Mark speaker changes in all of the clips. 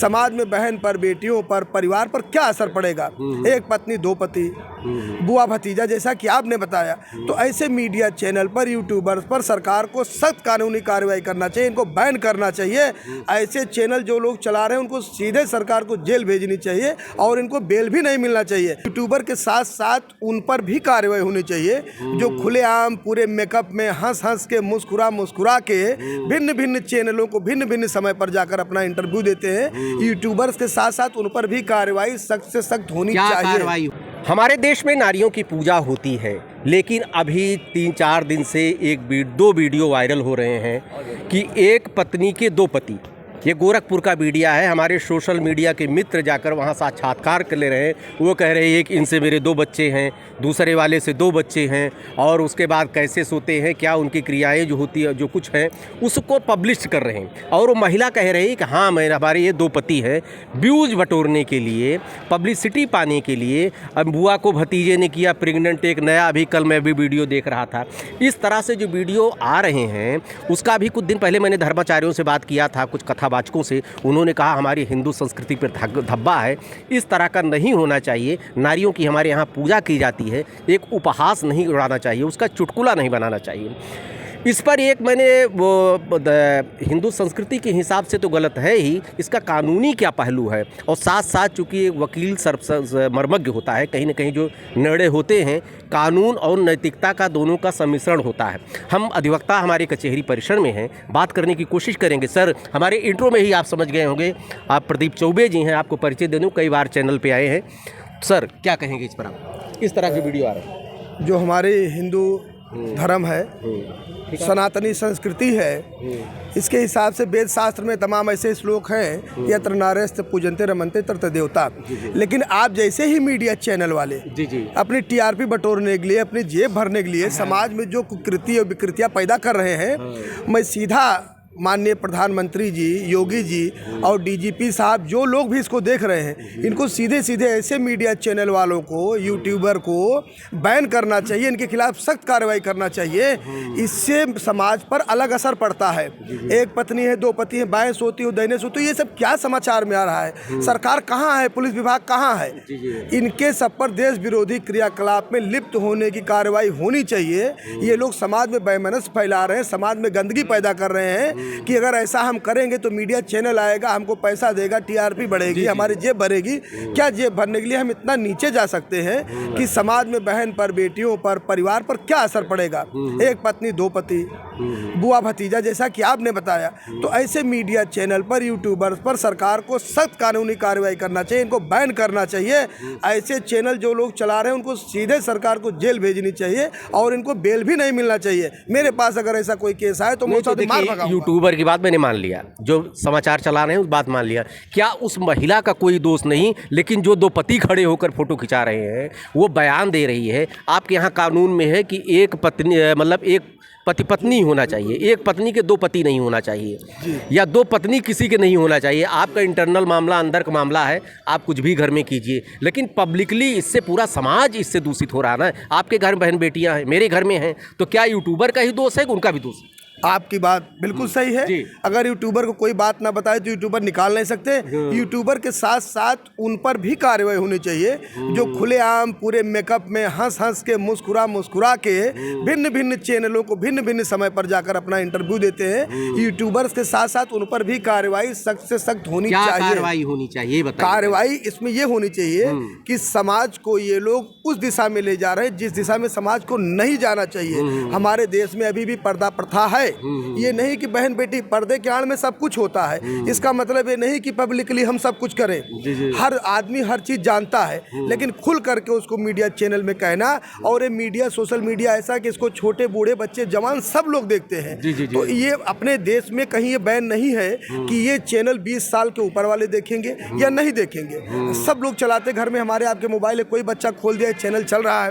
Speaker 1: समाज में बहन पर, बेटियों पर, परिवार पर क्या असर पड़ेगा। एक पत्नी दो पति, बुआ भतीजा, जैसा कि आपने बताया। तो ऐसे मीडिया चैनल पर, यूट्यूबर्स पर सरकार को सख्त कानूनी कार्रवाई करना चाहिए, इनको बैन करना चाहिए। ऐसे चैनल जो लोग चला रहे हैं उनको सीधे सरकार को जेल भेजनी चाहिए और इनको बेल भी नहीं मिलना चाहिए। यूट्यूबर के साथ साथ उन पर भी कार्रवाई होनी चाहिए जो खुलेआम पूरे मेकअप में हंस हंस के, मुस्कुरा के भिन्न भिन्न चैनलों को भिन्न भिन्न समय पर जाकर अपना इंटरव्यू देते हैं। यूट्यूबर्स के साथ साथ उन पर भी कार्रवाई सख्त से सख्त होनी चाहिए।
Speaker 2: हमारे देश में नारियों की पूजा होती है, लेकिन अभी 3-4 दिन से दो वीडियो वायरल हो रहे हैं कि एक पत्नी के दो पति। ये गोरखपुर का मीडिया है। हमारे सोशल मीडिया के मित्र जाकर वहाँ साक्षात्कार कर ले रहे हैं। वो कह रहे हैं कि इनसे मेरे 2 बच्चे हैं, दूसरे वाले से 2 बच्चे हैं, और उसके बाद कैसे सोते हैं, क्या उनकी क्रियाएं जो होती है, जो कुछ है, उसको पब्लिश कर रहे हैं। और वो महिला कह रही है कि हाँ, हमारे ये 2 पति हैं। व्यूज़ बटोरने के लिए, पब्लिसिटी पाने के लिए। अब बुआ को भतीजे ने किया प्रेग्नेंट, एक नया अभी कल मैं भी वीडियो देख रहा था। इस तरह से जो वीडियो आ रहे हैं, उसका भी कुछ दिन पहले मैंने धर्माचार्यों से बात किया था, कुछ कथावाचकों से। उन्होंने कहा हमारी हिंदू संस्कृति पर धब्बा है, इस तरह का नहीं होना चाहिए। नारियों की हमारे यहाँ पूजा की जाती है, एक उपहास नहीं उड़ाना चाहिए, उसका चुटकुला नहीं बनाना चाहिए। इस पर एक मैंने वो हिंदू संस्कृति के हिसाब से तो गलत है ही, इसका कानूनी क्या पहलू है। और साथ साथ चूँकि वकील मर्मज्ञ होता है, कहीं ना कहीं जो निर्णय होते हैं कानून और नैतिकता का दोनों का सम्मिश्रण होता है। हम अधिवक्ता हमारे कचहरी परिसर में हैं, बात करने की कोशिश करेंगे। सर, हमारे इंट्रो में ही आप समझ गए होंगे, आप प्रदीप चौबे जी हैं, आपको परिचय दे दूँ, कई बार चैनल पर आए हैं। सर, क्या कहेंगे इस पर आप, इस तरह की वीडियो आ रहा है?
Speaker 1: जो हमारे हिंदू धर्म है, सनातनी संस्कृति है, इसके हिसाब से वेद शास्त्र में तमाम ऐसे श्लोक हैं, यत्र नार्यस्त पूजन्ते रमन्ते तत्र देवता। लेकिन आप जैसे ही मीडिया चैनल वाले अपनी टीआरपी बटोरने के लिए, अपनी जेब भरने के लिए समाज में जो कुकृति और विकृतियाँ पैदा कर रहे हैं, मैं सीधा माननीय प्रधानमंत्री जी, योगी जी और डीजीपी साहब, जो लोग भी इसको देख रहे हैं, इनको सीधे सीधे ऐसे मीडिया चैनल वालों को, यूट्यूबर को बैन करना चाहिए, इनके खिलाफ सख्त कार्रवाई करना चाहिए। इससे समाज पर अलग असर पड़ता है। एक पत्नी है, 2 पति हैं, बाएं सोती हो, दाहिने सोती हो, ये सब क्या समाचार में आ रहा है? सरकार कहाँ है? पुलिस विभाग कहाँ है? इनके सब पर देश विरोधी क्रियाकलाप में लिप्त होने की कार्रवाई होनी चाहिए। ये लोग समाज में बेमनस फैला रहे हैं, समाज में गंदगी पैदा कर रहे हैं कि अगर ऐसा हम करेंगे तो मीडिया चैनल आएगा, हमको पैसा देगा, टीआरपी बढ़ेगी, हमारी जेब भरेगी। क्या जेब भरने के लिए हम इतना नीचे जा सकते हैं कि समाज में बहन पर, बेटियों पर, परिवार पर क्या असर पड़ेगा। एक पत्नी 2 पति, बुआ भतीजा, जैसा कि आपने बताया। तो ऐसे मीडिया चैनल पर, यूट्यूबर्स पर सरकार को सख्त कानूनी कार्रवाई करना चाहिए, इनको बैन करना चाहिए। ऐसे चैनल जो लोग चला रहे हैं उनको सीधे सरकार को जेल भेजनी चाहिए और इनको बेल भी नहीं मिलना चाहिए। मेरे पास अगर ऐसा कोई केस आए तो मैं उसे मार भगाऊंगा।
Speaker 2: यूट्यूबर की बात मैंने मान लिया, जो समाचार चला रहे हैं उस बात मान लिया। क्या उस महिला का कोई दोष नहीं, लेकिन जो 2 पति खड़े होकर फोटो खिंचा रहे हैं, वो बयान दे रही है। आपके यहाँ कानून में है कि एक पत्नी, मतलब एक पति पत्नी होना चाहिए, एक पत्नी के 2 पति नहीं होना चाहिए, या 2 पत्नी किसी के नहीं होना चाहिए। आपका इंटरनल मामला, अंदर का मामला है, आप कुछ भी घर में कीजिए, लेकिन पब्लिकली इससे पूरा समाज इससे दूषित हो रहा है ना। आपके घर बहन बेटियां हैं, मेरे घर में हैं, तो क्या यूट्यूबर का ही दोष है कि उनका भी दोष है?
Speaker 1: आपकी बात बिल्कुल सही है। अगर यूट्यूबर को कोई बात ना बताए तो यूट्यूबर निकाल नहीं सकते। यूट्यूबर के साथ साथ उन पर भी कार्रवाई होनी चाहिए जो खुलेआम पूरे मेकअप में हंस हंस के, मुस्कुरा के भिन्न भिन्न चैनलों को भिन्न भिन्न समय पर जाकर अपना इंटरव्यू देते हैं। यूट्यूबर्स के साथ साथ उन पर भी कार्रवाई सख्त से सख्त होनी चाहिए।
Speaker 2: कार्रवाई होनी चाहिए,
Speaker 1: कार्रवाई इसमें यह होनी चाहिए कि समाज को ये लोग उस दिशा में ले जा रहे हैं जिस दिशा में समाज को नहीं जाना चाहिए। हमारे देश में अभी भी पर्दा प्रथा है। ये नहीं कि बहन बेटी, पर्दे के आड़ में सब कुछ होता है। इसका मतलब ये नहीं कि पब्लिकली हम सब कुछ करें। हर आदमी हर चीज जानता है, लेकिन खुल करके उसको मीडिया चैनल में कहना। और ये मीडिया, सोशल मीडिया ऐसा कि इसको छोटे बूढ़े बच्चे जवान सब लोग देखते हैं। तो ये अपने देश में कहीं ये बैन नहीं है कि ये चैनल 20 साल के ऊपर वाले देखेंगे या नहीं देखेंगे। सब लोग चलाते, घर में हमारे आपके मोबाइल है, कोई बच्चा खोल दिया चैनल चल रहा है,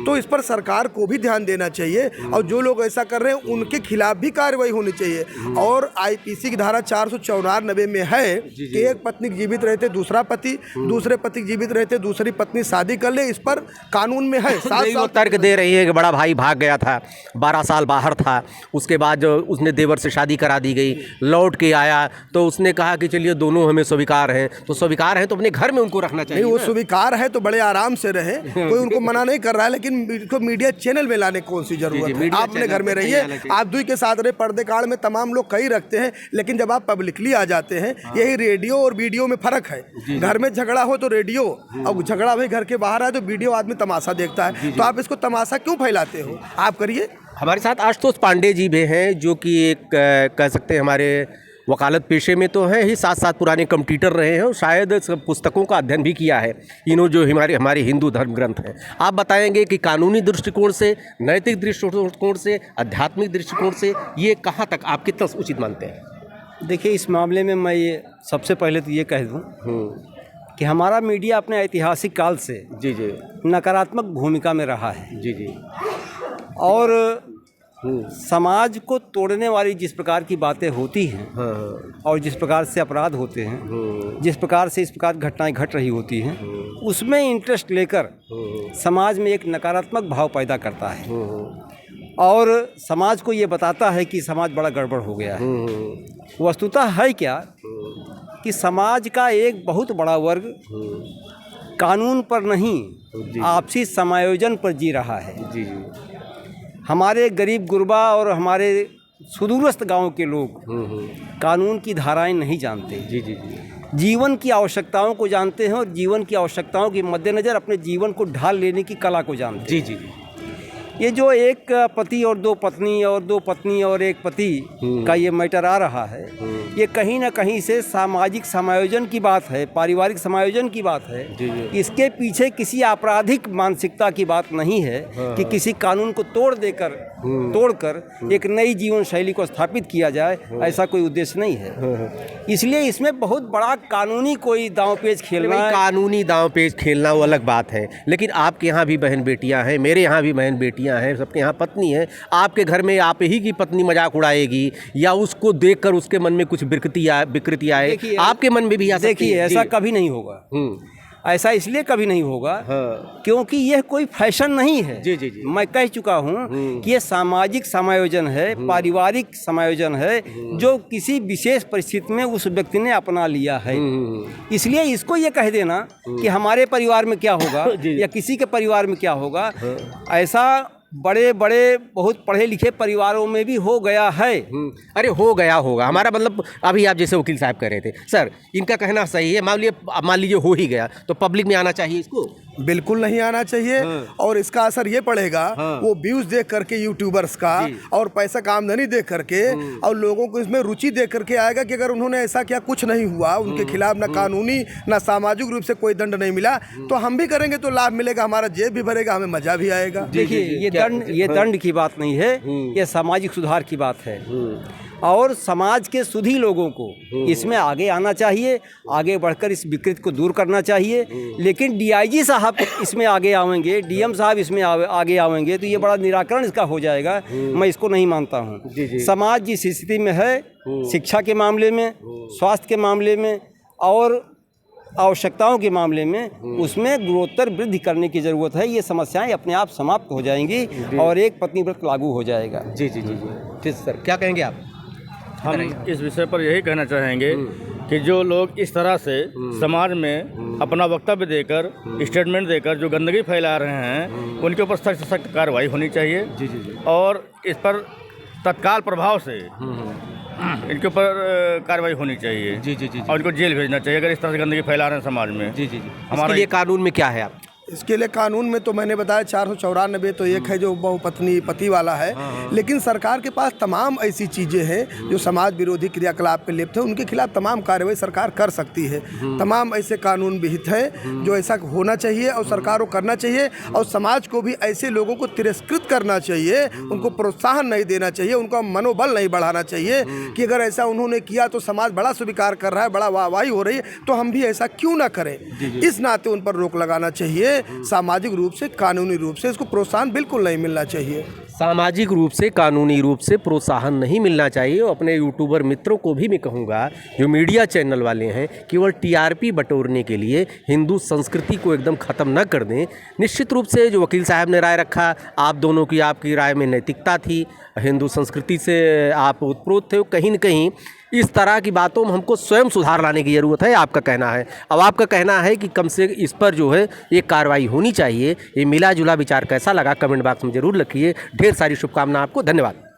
Speaker 1: तो इस पर सरकार को भी ध्यान देना चाहिए। और जो लोग ऐसा कर रहे हैं उनके खिलाफ भी कार्रवाई होनी चाहिए। और आईपीसी की धारा 494 में है कि एक पत्नी जीवित रहते दूसरा पति, दूसरे पति जीवित रहते दूसरी पत्नी शादी कर ले, इस पर कानून में है। 7
Speaker 2: वो
Speaker 1: साल
Speaker 2: तर्क दे रही है कि बड़ा भाई भाग गया था, 12 साल बाहर था, उसके बाद उसने देवर से शादी करा दी गई, लौट के आया तो उसने कहा कि चलिए दोनों हमें स्वीकार हैं, तो स्वीकार है तो अपने घर में उनको रखना चाहिए।
Speaker 1: नहीं, वो स्वीकार है तो बड़े आराम से रहे, कोई उनको मना नहीं कर रहा है, लेकिन इनको मीडिया चैनल में लाने कौन सी जरूरत है। आप अपने घर में रहिए, आप दुई के साथ रहे, पर्दे काल में तमाम लोग कई रखते हैं, लेकिन जब आप पब्लिकली आ जाते हैं, यही रेडियो और वीडियो में फर्क है। घर में झगड़ा हो तो रेडियो, और झगड़ा भाई घर के बाहर आए तो वीडियो आदमी तमाशा देखता है। तो आप इसको तमाशा क्यों फैलाते हो? आप करिए।
Speaker 2: हमारे साथ आशुतोष पांडे जी भी हैं, जो कि एक कह सकते हैं हमारे वकालत पेशे में तो हैं ही, साथ साथ पुराने कंप्यूटर रहे हैं और शायद सब पुस्तकों का अध्ययन भी किया है, इन्हों जो हमारे हिंदू धर्म ग्रंथ हैं। आप बताएंगे कि कानूनी दृष्टिकोण से, नैतिक दृष्टिकोण से, आध्यात्मिक दृष्टिकोण से ये कहाँ तक आप कितना उचित मानते हैं?
Speaker 3: देखिए, इस मामले में मैं ये सबसे पहले तो ये कह दूं कि हमारा मीडिया अपने ऐतिहासिक काल से
Speaker 2: जी जी
Speaker 3: नकारात्मक भूमिका में रहा है।
Speaker 2: जी जी।
Speaker 3: और समाज को तोड़ने वाली जिस प्रकार की बातें होती हैं, और जिस प्रकार से अपराध होते हैं, जिस प्रकार से इस प्रकार घटनाएं घट रही होती हैं, उसमें इंटरेस्ट लेकर समाज में एक नकारात्मक भाव पैदा करता है और समाज को ये बताता है कि समाज बड़ा गड़बड़ हो गया है। वस्तुतः है क्या कि समाज का एक बहुत बड़ा वर्ग कानून पर नहीं, आपसी समायोजन पर जी रहा है।
Speaker 2: जी जी।
Speaker 3: हमारे गरीब गुरबा और हमारे सुदूरस्थ गांव के लोग कानून की धाराएं नहीं जानते।
Speaker 2: जी जी जी।
Speaker 3: जीवन की आवश्यकताओं को जानते हैं और जीवन की आवश्यकताओं के मद्देनज़र अपने जीवन को ढाल लेने की कला को जानते हैं।
Speaker 2: जी जी जी।
Speaker 3: ये जो एक पति और दो पत्नी और दो पत्नी और एक पति का ये मैटर आ रहा है, ये कहीं ना कहीं से सामाजिक समायोजन की बात है, पारिवारिक समायोजन की बात है। इसके पीछे किसी आपराधिक मानसिकता की बात नहीं है कि किसी कानून को तोड़कर एक नई जीवन शैली को स्थापित किया जाए, ऐसा कोई उद्देश्य नहीं है। इसलिए इसमें बहुत बड़ा कानूनी कोई दांवपेच खेलना है।
Speaker 2: कानूनी दांवपेच खेलना वो अलग बात है, लेकिन आपके यहाँ भी बहन बेटियाँ हैं, मेरे यहाँ भी बहन बेटियाँ हैं, सबके यहाँ पत्नी है। आपके घर में आप ही की पत्नी मजाक उड़ाएगी या उसको देखकर उसके मन में कुछ विकृति आए, आपके मन में भी आ सकती है।
Speaker 3: देखिए, ऐसा कभी नहीं होगा। ऐसा इसलिए कभी नहीं होगा क्योंकि यह कोई फैशन नहीं है।
Speaker 2: जी जी जी।
Speaker 3: मैं कह चुका हूँ कि यह सामाजिक समायोजन है, पारिवारिक समायोजन है, जो किसी विशेष परिस्थिति में उस व्यक्ति ने अपना लिया है। इसलिए इसको ये कह देना कि हमारे परिवार में क्या होगा या किसी के परिवार में क्या होगा, ऐसा बड़े बड़े बहुत पढ़े लिखे परिवारों में भी हो गया है।
Speaker 2: अरे हो गया होगा, हमारा मतलब अभी आप जैसे वकील साहब कह रहे थे, सर इनका कहना सही है। मान लीजिए हो ही गया तो पब्लिक में आना चाहिए इसको?
Speaker 1: बिल्कुल नहीं आना चाहिए। और इसका असर ये पड़ेगा वो व्यूज देख करके यूट्यूबर्स का और पैसा का आमदनी देख करके, और लोगों को इसमें रुचि देख करके आएगा कि अगर उन्होंने ऐसा किया, कुछ नहीं हुआ उनके खिलाफ, ना कानूनी ना सामाजिक रूप से कोई दंड नहीं मिला, तो हम भी करेंगे तो लाभ मिलेगा, हमारा जेब भी भरेगा, हमें मजा भी आएगा।
Speaker 3: देखिए, ये दंड की बात नहीं है, ये सामाजिक सुधार की बात है। और समाज के सुधी लोगों को इसमें आगे आना चाहिए, आगे बढ़कर इस विकृति को दूर करना चाहिए। लेकिन डीआईजी साहब इसमें आगे आवेंगे, डीएम साहब इसमें आगे आवेंगे तो ये बड़ा निराकरण इसका हो जाएगा। मैं इसको नहीं मानता हूँ। समाज जिस स्थिति में है, शिक्षा के मामले में, स्वास्थ्य के मामले में और आवश्यकताओं के मामले में, उसमें गुणोत्तर वृद्धि करने की ज़रूरत है। ये समस्याएं अपने आप समाप्त हो जाएंगी और एक पत्नी व्रत लागू हो जाएगा।
Speaker 2: जी जी जी जी। ठीक सर, क्या कहेंगे आप?
Speaker 4: हम इस विषय पर यही कहना चाहेंगे कि जो लोग इस तरह से समाज में अपना वक्तव्य देकर, स्टेटमेंट देकर जो गंदगी फैला रहे हैं, उनके ऊपर सख्त से सख्त कार्रवाई होनी चाहिए। जी जी जी। और इस पर तत्काल प्रभाव से इनके ऊपर कार्रवाई होनी चाहिए। जी जी जी। और इनको जेल भेजना चाहिए अगर इस तरह से गंदगी फैला रहे हैं समाज में। जी जी जी।
Speaker 2: हमारे लिए कानून में क्या है आप?
Speaker 1: इसके लिए कानून में तो मैंने बताया 494 तो एक है जो बहुपत्नी पति वाला है। लेकिन सरकार के पास तमाम ऐसी चीज़ें हैं जो समाज विरोधी क्रियाकलाप में लिप्त है, उनके खिलाफ तमाम कार्रवाई सरकार कर सकती है। तमाम ऐसे कानून विहित हैं जो ऐसा होना चाहिए और सरकार को करना चाहिए। और समाज को भी ऐसे लोगों को तिरस्कृत करना चाहिए, उनको प्रोत्साहन नहीं देना चाहिए, उनका मनोबल नहीं बढ़ाना चाहिए कि अगर ऐसा उन्होंने किया तो समाज बड़ा स्वीकार कर रहा है, बड़ा वाहवाही हो रही है, तो हम भी ऐसा क्यों ना करें। इस नाते उन पर रोक लगाना चाहिए। सामाजिक रूप से, कानूनी रूप से इसको प्रोत्साहन बिल्कुल नहीं मिलना चाहिए।
Speaker 2: सामाजिक रूप से, कानूनी रूप से प्रोत्साहन नहीं मिलना चाहिए। और अपने यूट्यूबर मित्रों को भी मैं कहूँगा, जो मीडिया चैनल वाले हैं, केवल टीआरपी बटोरने के लिए हिंदू संस्कृति को एकदम ख़त्म न कर दें। निश्चित रूप से जो वकील साहब ने राय रखा, आप दोनों की, आपकी राय में नैतिकता थी, हिंदू संस्कृति से आप उत्प्रोत थे। कहीं न कहीं इस तरह की बातों में हमको स्वयं सुधार लाने की ज़रूरत है, आपका कहना है। अब आपका कहना है कि कम से इस पर जो है एक कार्रवाई होनी चाहिए। ये मिला जुला विचार कैसा लगा कमेंट बॉक्स में ज़रूर लिखिए। ढेर सारी शुभकामनाएं आपको, धन्यवाद।